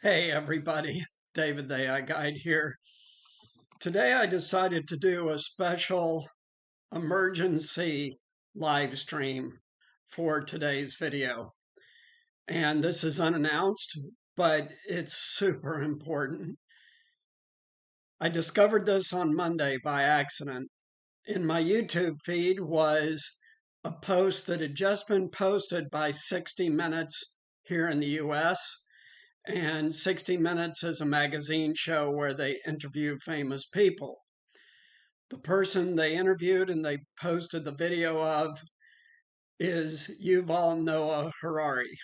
Hey everybody, David the AI Guide here. Today I decided to do a special emergency live stream for today's video. And this is unannounced, but it's super important. I discovered this on Monday by accident. In my YouTube feed was a post that had just been posted by 60 Minutes here in the US. And 60 Minutes is a magazine show where they interview famous people. The person they interviewed and they posted the video of is Yuval Noah Harari.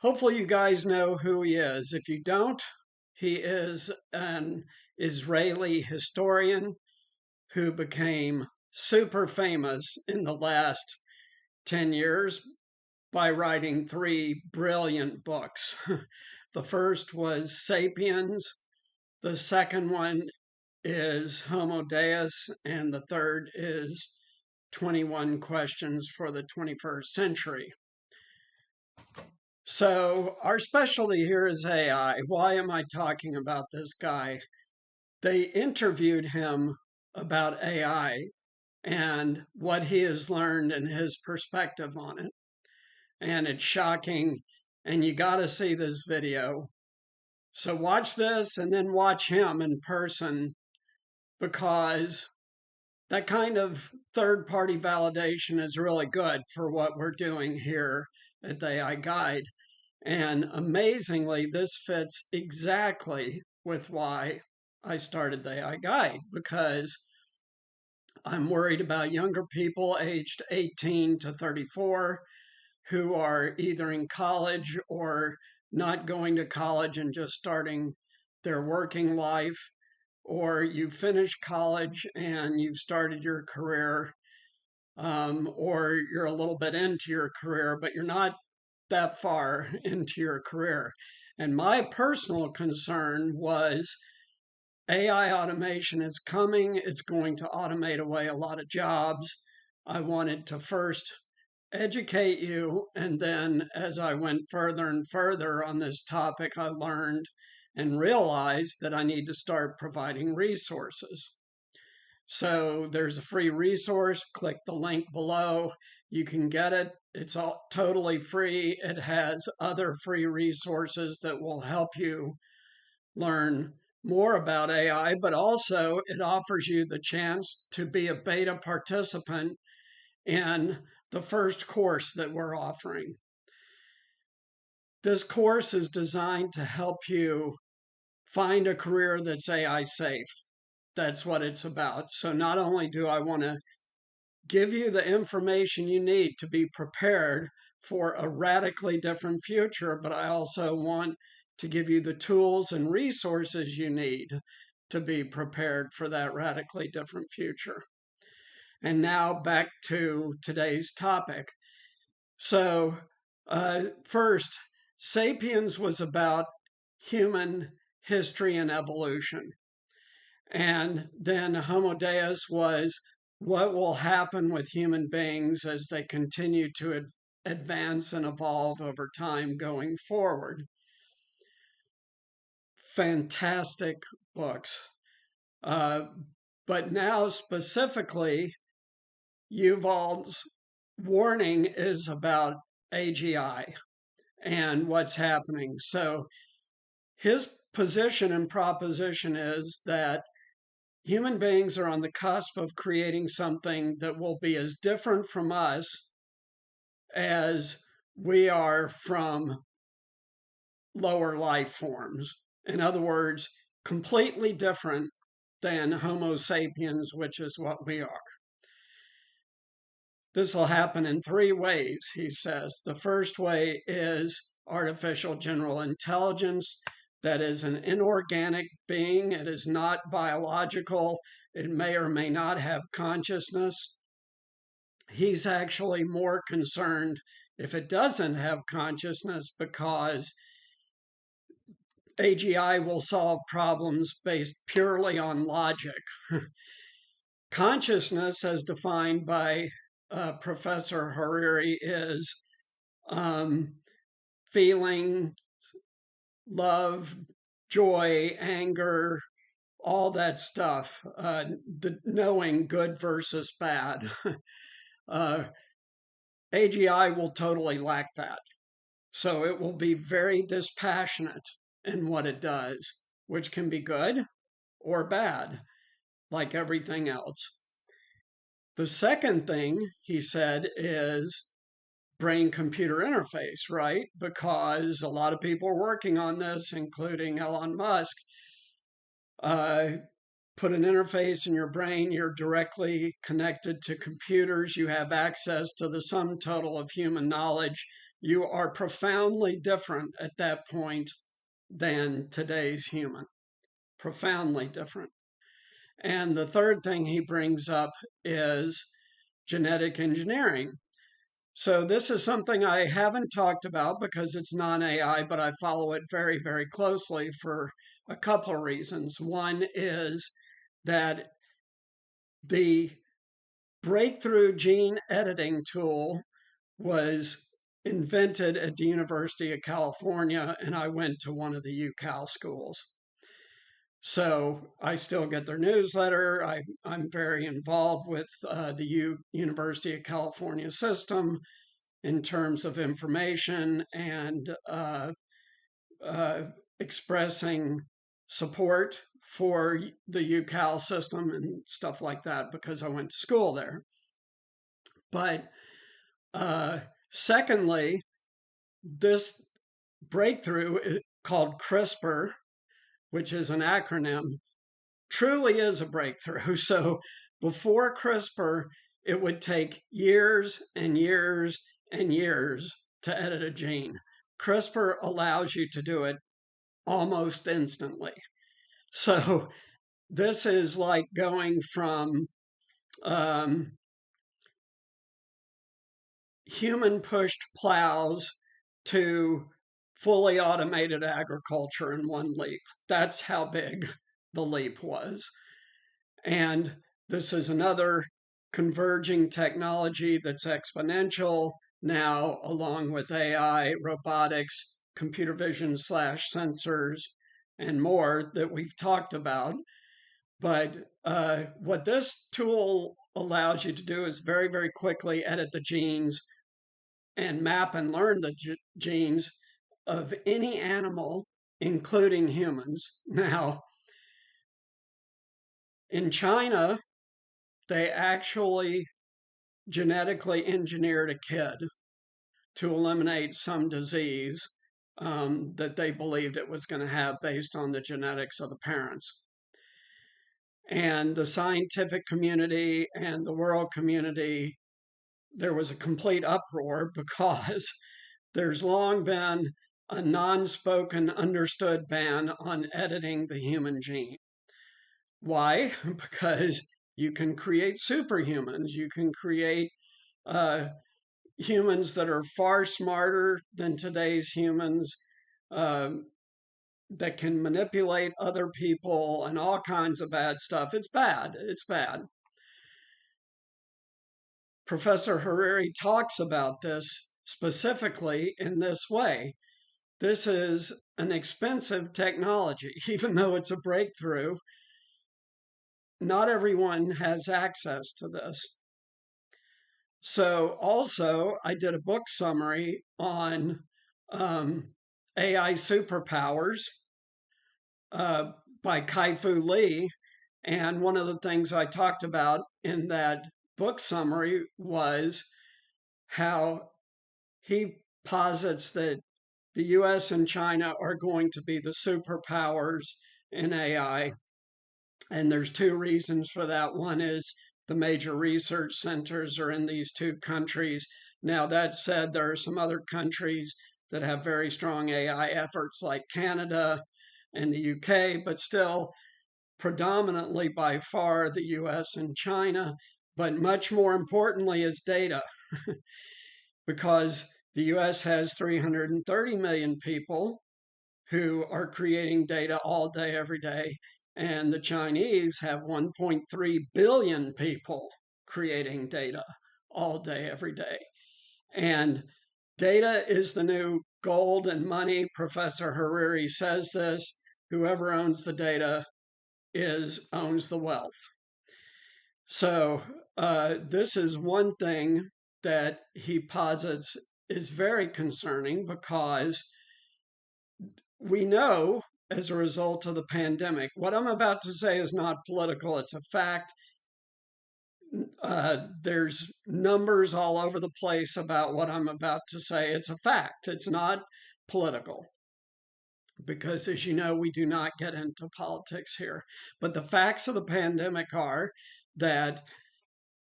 Hopefully you guys know who he is. If you don't, he is an Israeli historian who became super famous in the last 10 years by writing three brilliant books. The first was Sapiens, the second one is Homo Deus, and the third is 21 Questions for the 21st Century. So our specialty here is AI. Why am I talking about this guy? They interviewed him about AI and what he has learned and his perspective on it. And it's shocking, and you got to see this video. So watch this and then watch him in person, because that kind of third-party validation is really good for what we're doing here at the AI Guide. And amazingly, this fits exactly with why I started the AI Guide, because I'm worried about younger people aged 18 to 34 who are either in college or not going to college and just starting their working life, or you finished college and you've started your career, or you're a little bit into your career, but you're not that far into your career. And my personal concern was AI automation is coming. It's going to automate away a lot of jobs. I wanted to first educate you, and then as I went further and further on this topic, I learned and realized that I need to start providing resources. So there's a free resource. Click the link below. You can get it. It's all totally free. It has other free resources that will help you learn more about AI, but also it offers you the chance to be a beta participant in the first course that we're offering. This course is designed to help you find a career that's AI safe. That's what it's about. So not only do I want to give you the information you need to be prepared for a radically different future, but I also want to give you the tools and resources you need to be prepared for that radically different future. And now back to today's topic. So first, Sapiens was about human history and evolution. And then Homo Deus was what will happen with human beings as they continue to advance and evolve over time going forward. Fantastic books. But now specifically, Yuval's warning is about AGI and what's happening. So his position and proposition is that human beings are on the cusp of creating something that will be as different from us as we are from lower life forms. In other words, completely different than Homo sapiens, which is what we are. This will happen in three ways, he says. The first way is artificial general intelligence. That is an inorganic being. It is not biological. It may or may not have consciousness. He's actually more concerned if it doesn't have consciousness, because AGI will solve problems based purely on logic. Consciousness, as defined by Professor Harari, is feeling, love, joy, anger, all that stuff, the knowing good versus bad. uh, AGI will totally lack that. So it will be very dispassionate in what it does, which can be good or bad, like everything else. The second thing he said is brain computer interface, right? Because a lot of people are working on this, including Elon Musk. Uh, put an interface in your brain, you're directly connected to computers, you have access to the sum total of human knowledge. You are profoundly different at that point than today's human. Profoundly different. And the third thing he brings up is genetic engineering. So this is something I haven't talked about because it's non-AI, but I follow it very, very closely for a couple of reasons. One is that the breakthrough gene editing tool was invented at the University of California, and I went to one of the UCal schools. So I still get their newsletter. I'm very involved with the University of California system in terms of information and expressing support for the UCal system and stuff like that because I went to school there. But secondly, this breakthrough called CRISPR, which is an acronym, truly is a breakthrough. So before CRISPR, it would take years and years and years to edit a gene. CRISPR allows you to do it almost instantly. So this is like going from human pushed plows to fully automated agriculture in one leap. That's how big the leap was. And this is another converging technology that's exponential now, along with AI, robotics, computer vision slash sensors, and more that we've talked about. But what this tool allows you to do is very, very quickly edit the genes and map and learn the genes of any animal, including humans. Now, in China, they actually genetically engineered a kid to eliminate some disease that they believed it was going to have based on the genetics of the parents. And the scientific community and the world community, there was a complete uproar because there's long been a non-spoken, understood ban on editing the human gene. Why? Because you can create superhumans. You can create humans that are far smarter than today's humans, uh, that can manipulate other people and all kinds of bad stuff. It's bad. It's bad. Professor Harari talks about this specifically in this way. This is an expensive technology, even though it's a breakthrough. Not everyone has access to this. So also, I did a book summary on AI superpowers by Kai-Fu Lee. And one of the things I talked about in that book summary was how he posits that the US and China are going to be the superpowers in AI. And there's two reasons for that. One is the major research centers are in these two countries. Now, that said, there are some other countries that have very strong AI efforts, like Canada and the UK, but still predominantly by far the US and China. But much more importantly is data, because the US has 330 million people who are creating data all day, every day. And the Chinese have 1.3 billion people creating data all day, every day. And data is the new gold and money. Professor Harari says this: whoever owns the data owns the wealth. So this is one thing that he posits is very concerning, because we know, as a result of the pandemic, what I'm about to say is not political, it's a fact. There's numbers all over the place about what I'm about to say. It's a fact. It's not political, because, as you know, we do not get into politics here. But the facts of the pandemic are that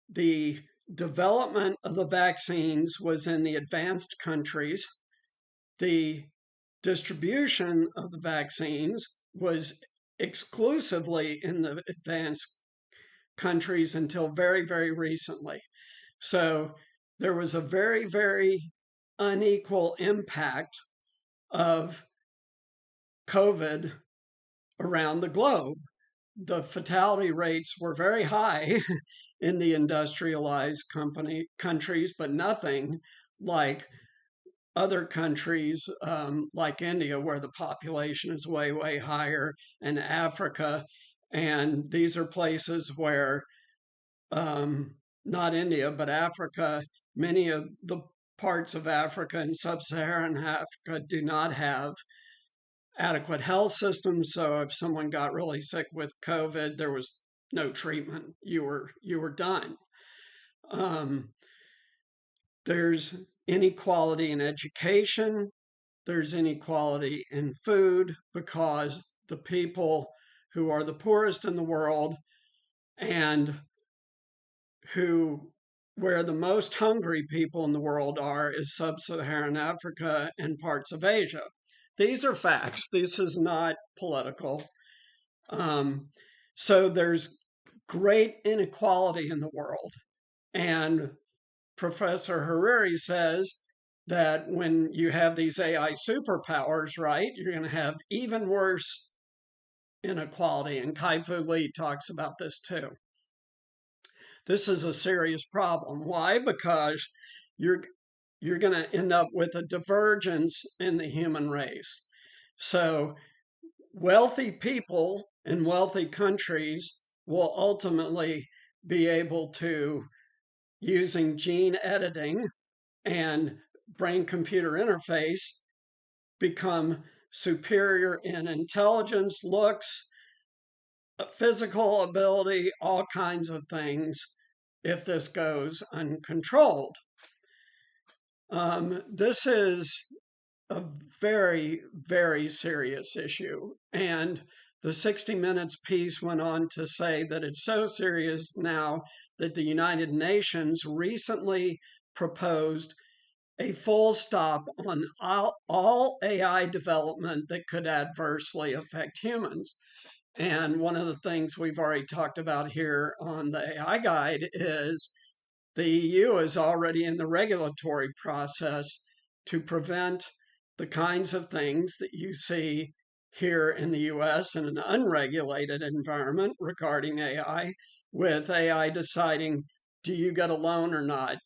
the development of the vaccines was in the advanced countries. The distribution of the vaccines was exclusively in the advanced countries until very, very recently. So there was a very, very unequal impact of COVID around the globe. The fatality rates were very high in the industrialized countries, but nothing like other countries like India, where the population is way, way higher, and Africa. And these are places where, not India, but Africa, many of the parts of Africa and sub-Saharan Africa do not have adequate health systems. So if someone got really sick with COVID, there was no treatment. You were done. There's inequality in education. There's inequality in food, because the people who are the poorest in the world and where the most hungry people in the world are is sub-Saharan Africa and parts of Asia. These are facts. This is not political. So there's great inequality in the world. And Professor Harari says that when you have these AI superpowers, right, you're going to have even worse inequality. And Kai-Fu Lee talks about this too. This is a serious problem. Why? Because you're going to end up with a divergence in the human race. So wealthy people in wealthy countries will ultimately be able to, using gene editing and brain-computer interface, become superior in intelligence, looks, physical ability, all kinds of things, if this goes uncontrolled. This is a very, very serious issue. And the 60 Minutes piece went on to say that it's so serious now that the United Nations recently proposed a full stop on all AI development that could adversely affect humans. And one of the things we've already talked about here on the AI Guide is the EU is already in the regulatory process to prevent the kinds of things that you see here in the US in an unregulated environment regarding AI, with AI deciding, do you get a loan or not?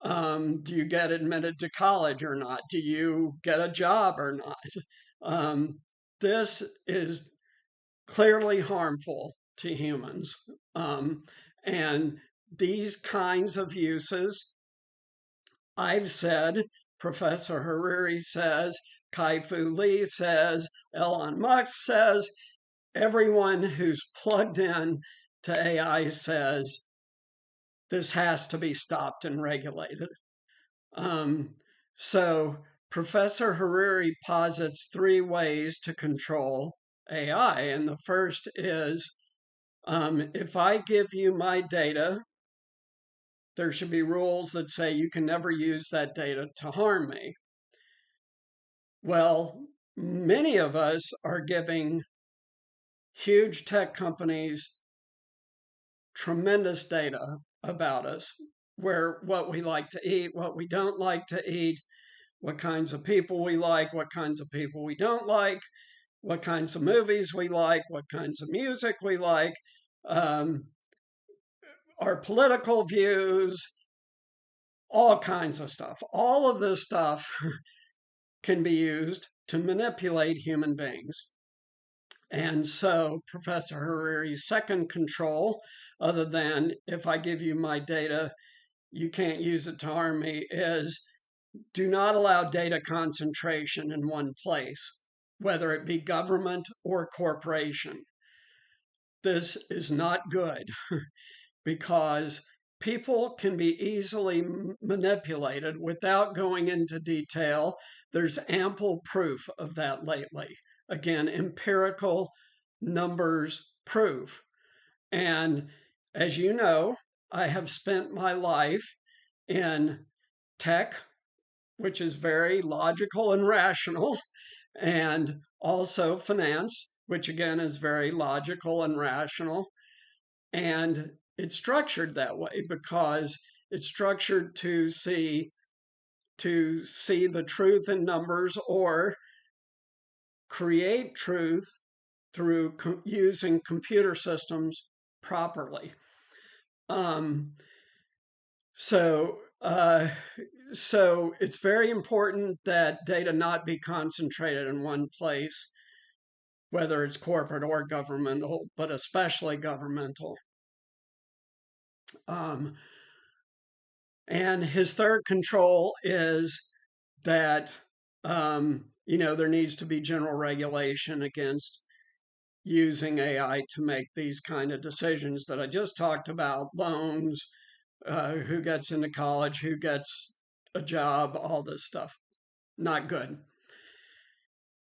Do you get admitted to college or not? Do you get a job or not? This is clearly harmful to humans. And these kinds of uses, I've said, Professor Harari says, Kai-Fu Lee says, Elon Musk says, everyone who's plugged in to AI says this has to be stopped and regulated. So Professor Harari posits 3 ways to control AI. And the first is, if I give you my data, there should be rules that say you can never use that data to harm me. Well, many of us are giving huge tech companies tremendous data about us, what we like to eat, what we don't like to eat, what kinds of people we like, what kinds of people we don't like, what kinds of movies we like, what kinds of music we like, our political views, all kinds of stuff. All of this stuff can be used to manipulate human beings. And so Professor Harari's second control, other than if I give you my data, you can't use it to harm me, is do not allow data concentration in one place, whether it be government or corporation. This is not good because people can be easily manipulated without going into detail. There's ample proof of that lately. Again, empirical numbers proof. And as you know, I have spent my life in tech, which is very logical and rational, and also finance, which again is very logical and rational. And it's structured that way because it's structured to see the truth in numbers or create truth through using computer systems properly. Um, so so it's very important that data not be concentrated in one place, whether it's corporate or governmental, but especially governmental. Um, and his third control is that there needs to be general regulation against using AI to make these kind of decisions that I just talked about: loans, who gets into college, who gets a job, all this stuff. Not good.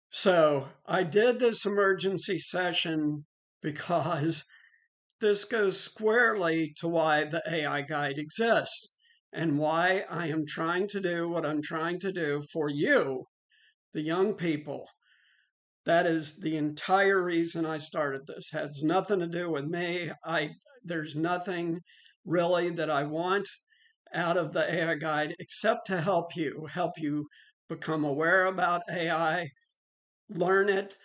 So I did this emergency session because this goes squarely to why the AI guide exists and why I am trying to do what I'm trying to do for you, the young people. That is the entire reason I started this. It has nothing to do with me. There's nothing really that I want out of the AI guide except to help you become aware about AI, learn it,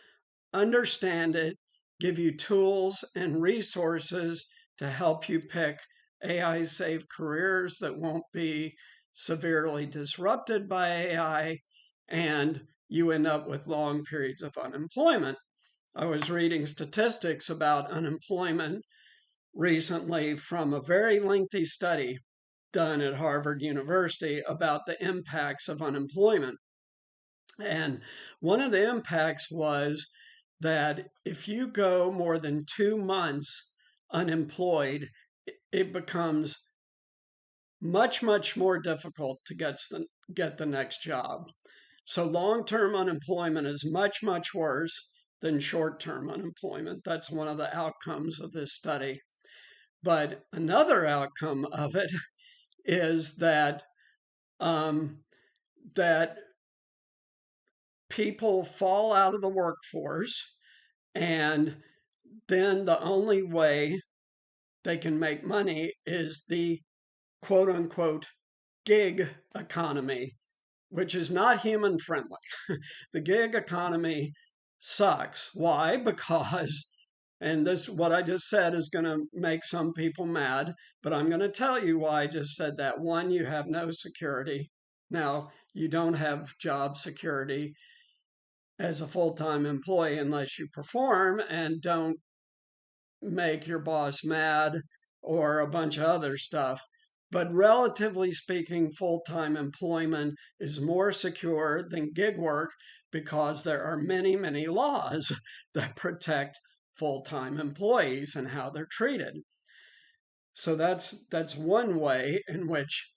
understand it, give you tools and resources to help you pick AI safe careers that won't be severely disrupted by AI, and you end up with long periods of unemployment. I was reading statistics about unemployment recently from a very lengthy study done at Harvard University about the impacts of unemployment. And one of the impacts was that if you go more than 2 months unemployed, it becomes much, much more difficult to get the next job. So long-term unemployment is much, much worse than short-term unemployment. That's one of the outcomes of this study. But another outcome of it is that that people fall out of the workforce, and then the only way they can make money is the quote unquote gig economy, which is not human friendly. The gig economy sucks. Why? Because, and this, what I just said is going to make some people mad, but I'm going to tell you why I just said that. One, you have no security. Now, you don't have job security as a full-time employee unless you perform and don't make your boss mad or a bunch of other stuff. But relatively speaking, full-time employment is more secure than gig work because there are many, many laws that protect full-time employees and how they're treated. So that's one way in which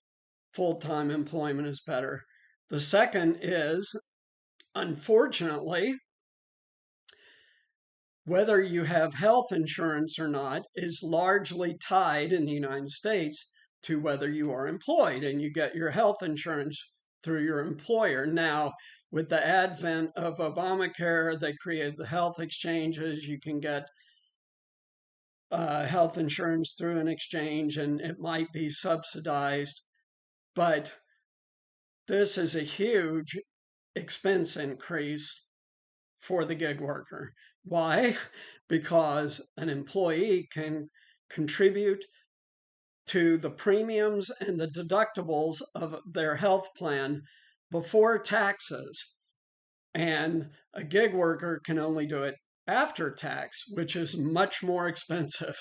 full-time employment is better. The second is, unfortunately, whether you have health insurance or not is largely tied in the United States to whether you are employed, and you get your health insurance through your employer. Now, with the advent of Obamacare, they created the health exchanges. You can get health insurance through an exchange, and it might be subsidized. But this is a huge expense increase for the gig worker. Why? Because an employee can contribute to the premiums and the deductibles of their health plan before taxes. And a gig worker can only do it after tax, which is much more expensive.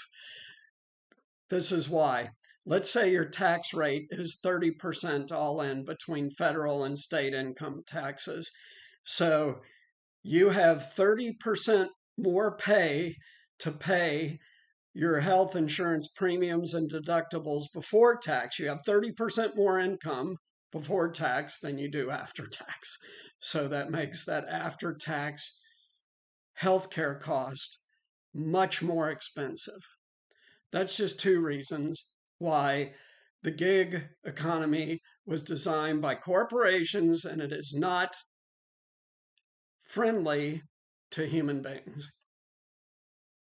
This is why. Let's say your tax rate is 30% all in between federal and state income taxes. So you have 30% more to pay your health insurance premiums and deductibles before tax. You have 30% more income before tax than you do after tax. So that makes that after tax healthcare cost much more expensive. That's just two reasons why the gig economy was designed by corporations and it is not friendly to human beings.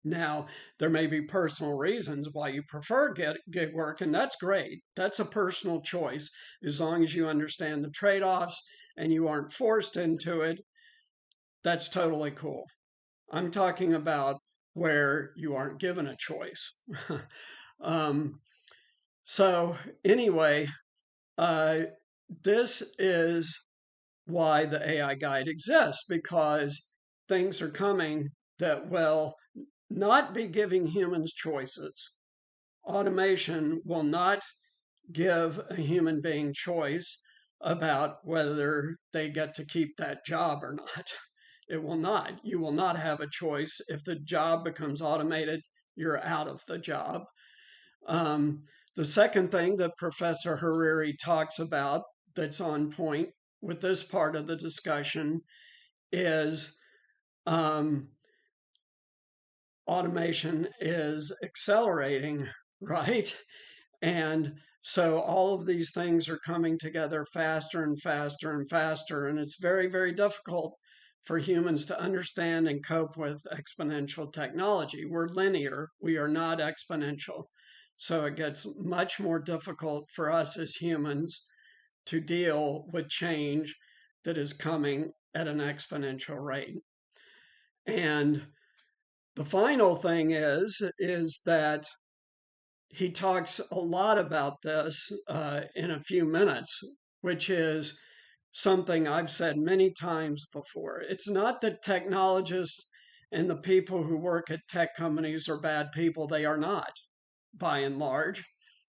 Now, there may be personal reasons why you prefer gig work, and that's great. That's a personal choice. As long as you understand the trade-offs and you aren't forced into it, that's totally cool. I'm talking about where you aren't given a choice. So anyway, this is why the AI guide exists, because things are coming that will not be giving humans choices. Automation will not give a human being choice about whether they get to keep that job or not. It will not. You will not have a choice. If the job becomes automated, you're out of the job. The second thing that Professor Harari talks about that's on point with this part of the discussion is automation is accelerating, right? And so all of these things are coming together faster and faster and faster, and it's very, very difficult for humans to understand and cope with exponential technology. We're linear, we are not exponential. So it gets much more difficult for us as humans to deal with change that is coming at an exponential rate. And the final thing is that he talks a lot about this in a few minutes, which is something I've said many times before. It's not that technologists and the people who work at tech companies are bad people. They are not, by and large.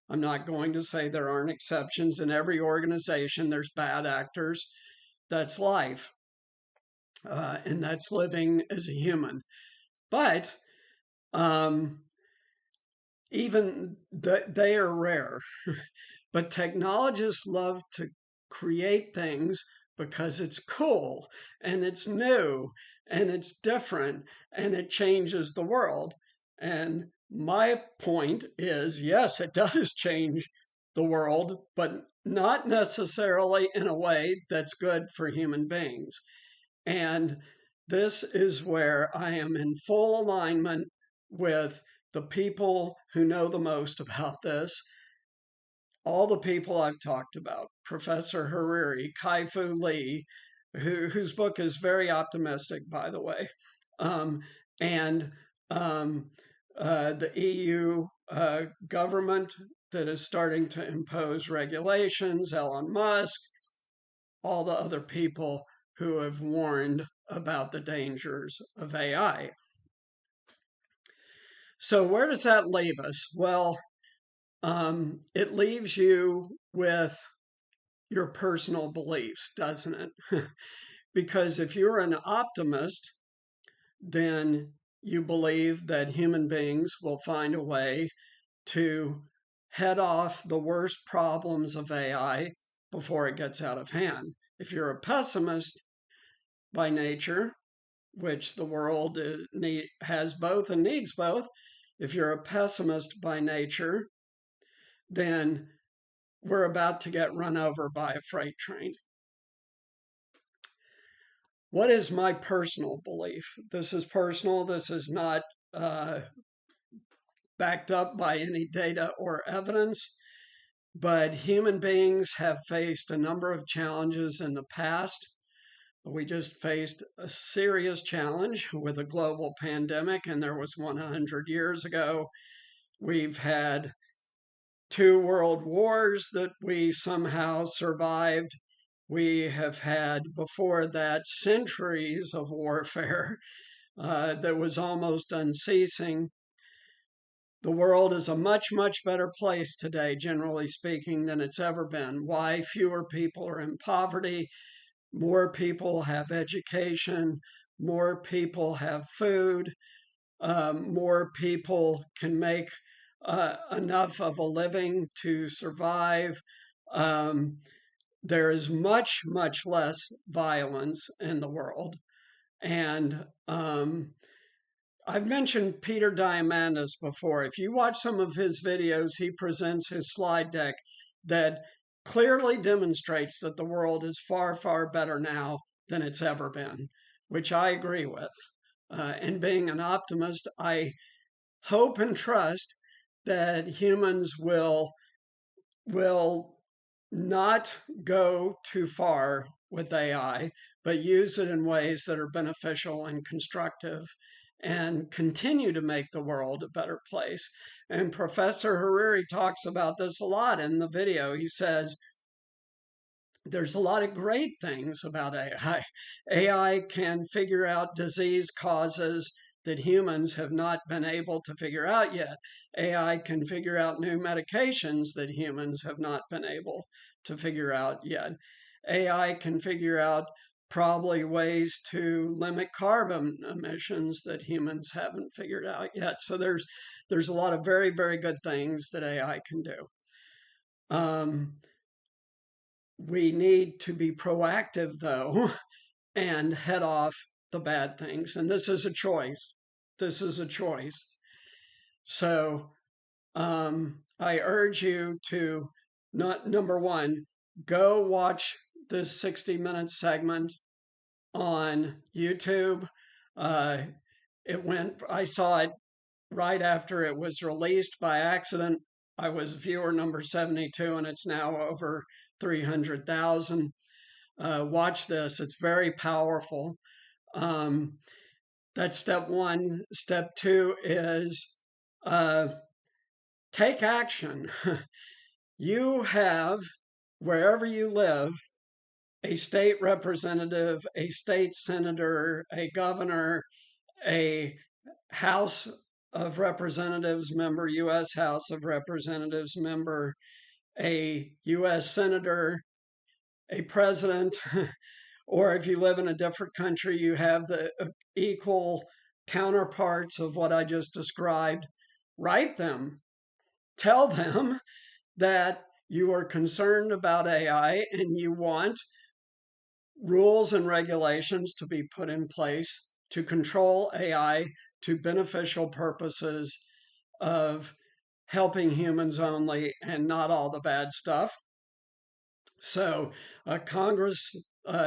I'm not going to say there aren't exceptions. In every organization, there's bad actors. That's life. And that's living as a human. But even they are rare. But technologists love to create things because it's cool and it's new and it's different and it changes the world. And my point is, yes, it does change the world, but not necessarily in a way that's good for human beings. And this is where I am in full alignment with the people who know the most about this. All the people I've talked about, Professor Harari, Kai-Fu Lee, whose book is very optimistic, by the way, and the EU government that is starting to impose regulations, Elon Musk, all the other people who have warned about the dangers of AI. So where does that leave us? Well, it leaves you with your personal beliefs, doesn't it? Because if you're an optimist, then you believe that human beings will find a way to head off the worst problems of AI before it gets out of hand. If you're a pessimist by nature, which the world has both and needs both, if you're a pessimist by nature, then we're about to get run over by a freight train. What is my personal belief? This is personal. This is not backed up by any data or evidence, but human beings have faced a number of challenges in the past. We just faced a serious challenge with a global pandemic, and there was one 100 years ago. We've had 2 world wars that we somehow survived. We have had before that centuries of warfare that was almost unceasing. The world is a much, much better place today, generally speaking, than it's ever been. Why? Fewer people are in poverty, more people have education, more people have food, more people can make enough of a living to survive. Um, there is much, much less violence in the world. And I've mentioned Peter Diamandis before. If you watch some of his videos, he presents his slide deck that clearly demonstrates that the world is far, far better now than it's ever been, which I agree with. And being an optimist, I hope and trust that humans will not go too far with AI, but use it in ways that are beneficial and constructive and continue to make the world a better place. And Professor Harari talks about this a lot in the video. He says, there's a lot of great things about AI. AI can figure out disease causes that humans have not been able to figure out yet. AI can figure out new medications that humans have not been able to figure out yet. AI can figure out probably ways to limit carbon emissions that humans haven't figured out yet. So there's a lot of very, very good things that AI can do. We need to be proactive, though, and head off the bad things. And this is a choice. This is a choice. So I urge you to, number one, go watch this 60-minute segment on YouTube. I saw it right after it was released by accident. I was viewer number 72, and it's now over 300,000. Watch this. It's very powerful. That's step one. Step two is take action. You have, wherever you live, a state representative, a state senator, a governor, a House of Representatives member, U.S. House of Representatives member, a U.S. senator, a president, or if you live in a different country, you have the equal counterparts of what I just described. Write them. Tell them that you are concerned about AI and you want rules and regulations to be put in place to control AI to beneficial purposes of helping humans only and not all the bad stuff. So Congress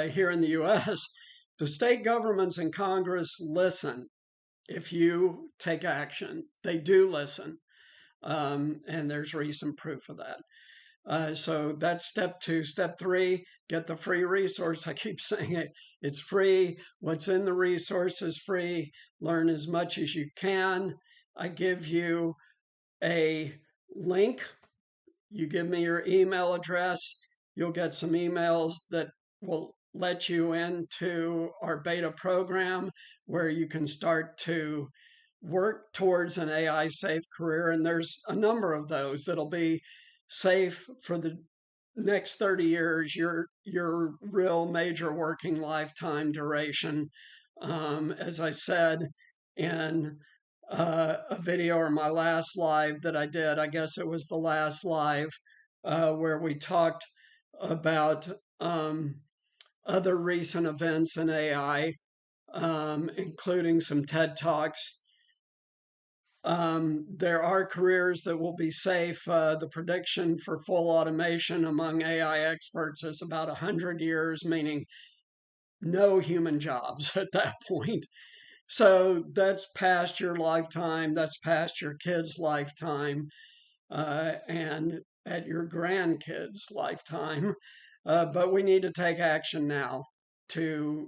here in the U.S., the state governments and Congress listen if you take action. They do listen. And there's recent proof of that. So that's step two. Step three, get the free resource. I keep saying it. It's free. What's in the resource is free. Learn as much as you can. I give you a link. You give me your email address. You'll get some emails that will let you into our beta program where you can start to work towards an AI safe career. And there's a number of those that'll be safe for the next 30 years, your real major working lifetime duration. As I said in a video or my last live that I did, I guess it was the last live, where we talked about other recent events in AI, including some TED Talks. There are careers that will be safe. The prediction for full automation among AI experts is about 100 years, meaning no human jobs at that point. So that's past your lifetime, that's past your kids' lifetime, and at your grandkids' lifetime. But we need to take action now to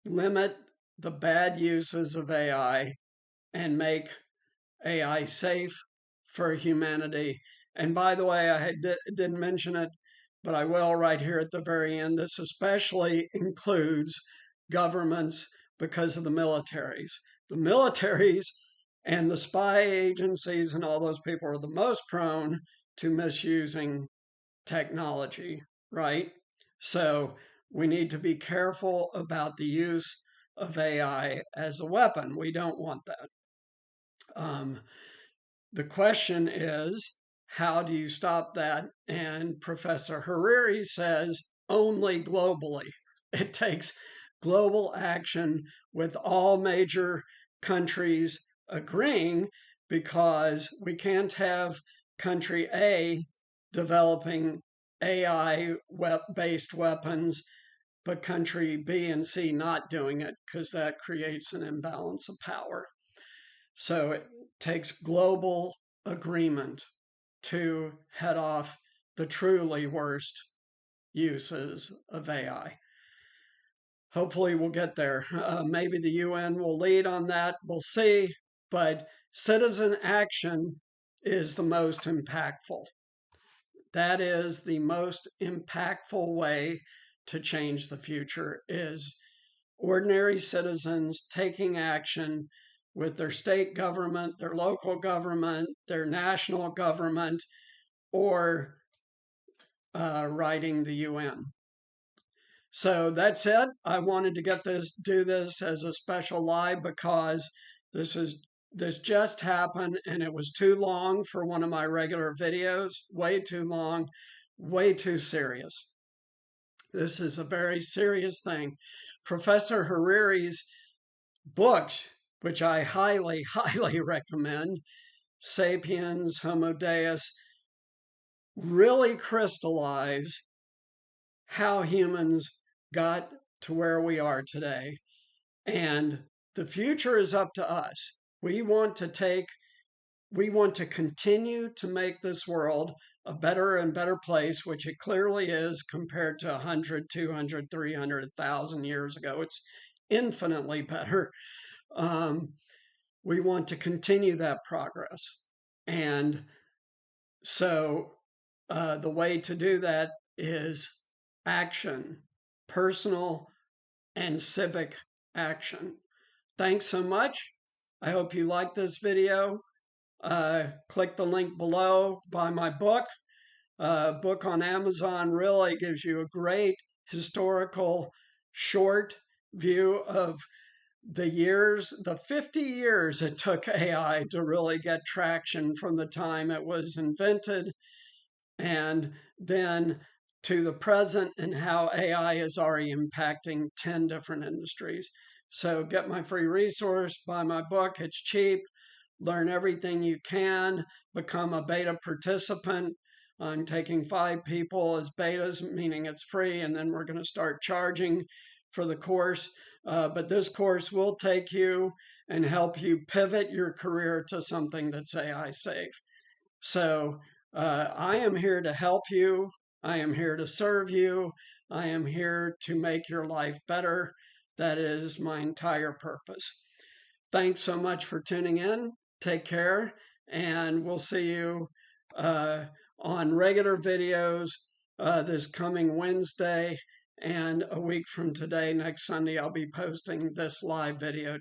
limit the bad uses of AI and make AI safe for humanity. And by the way, I didn't mention it. but I will right here at the very end. This especially includes governments because of the militaries. The militaries and the spy agencies and all those people are the most prone to misusing technology, right? So we need to be careful about the use of AI as a weapon. We don't want that. The question is, how do you stop that? And Professor Harari says only globally. It takes global action with all major countries agreeing, because we can't have country A developing AI-based weapons, but country B and C not doing it, because that creates an imbalance of power. So it takes global agreement to head off the truly worst uses of AI. Hopefully we'll get there. Maybe the UN will lead on that. We'll see. But citizen action is the most impactful. That is the most impactful way to change the future, is ordinary citizens taking action with their state government, their local government, their national government, or writing the UN. So that's it. I wanted to do this as a special live, because this just happened and it was too long for one of my regular videos. Way too long, way too serious. This is a very serious thing. Professor Harari's books, which I highly, highly recommend, Sapiens, Homo Deus, really crystallize how humans got to where we are today. And the future is up to us. We want to continue to make this world a better and better place, which it clearly is compared to 100, 200, 300, 1,000 years ago. It's infinitely better. We want to continue that progress. And so the way to do that is action, personal and civic action. Thanks so much. I hope you liked this video. Click the link below, buy my book. Book on Amazon really gives you a great historical short view of the 50 years it took AI to really get traction from the time it was invented, and then to the present, and how AI is already impacting 10 different industries. So get my free resource, buy my book, it's cheap, learn everything you can, become a beta participant. I'm taking 5 people as betas, meaning it's free, and then we're going to start charging for the course. But this course will take you and help you pivot your career to something that's AI safe. So I am here to help you. I am here to serve you. I am here to make your life better. That is my entire purpose. Thanks so much for tuning in. Take care, and we'll see you on regular videos this coming Wednesday, and a week from today, next Sunday, I'll be posting this live video.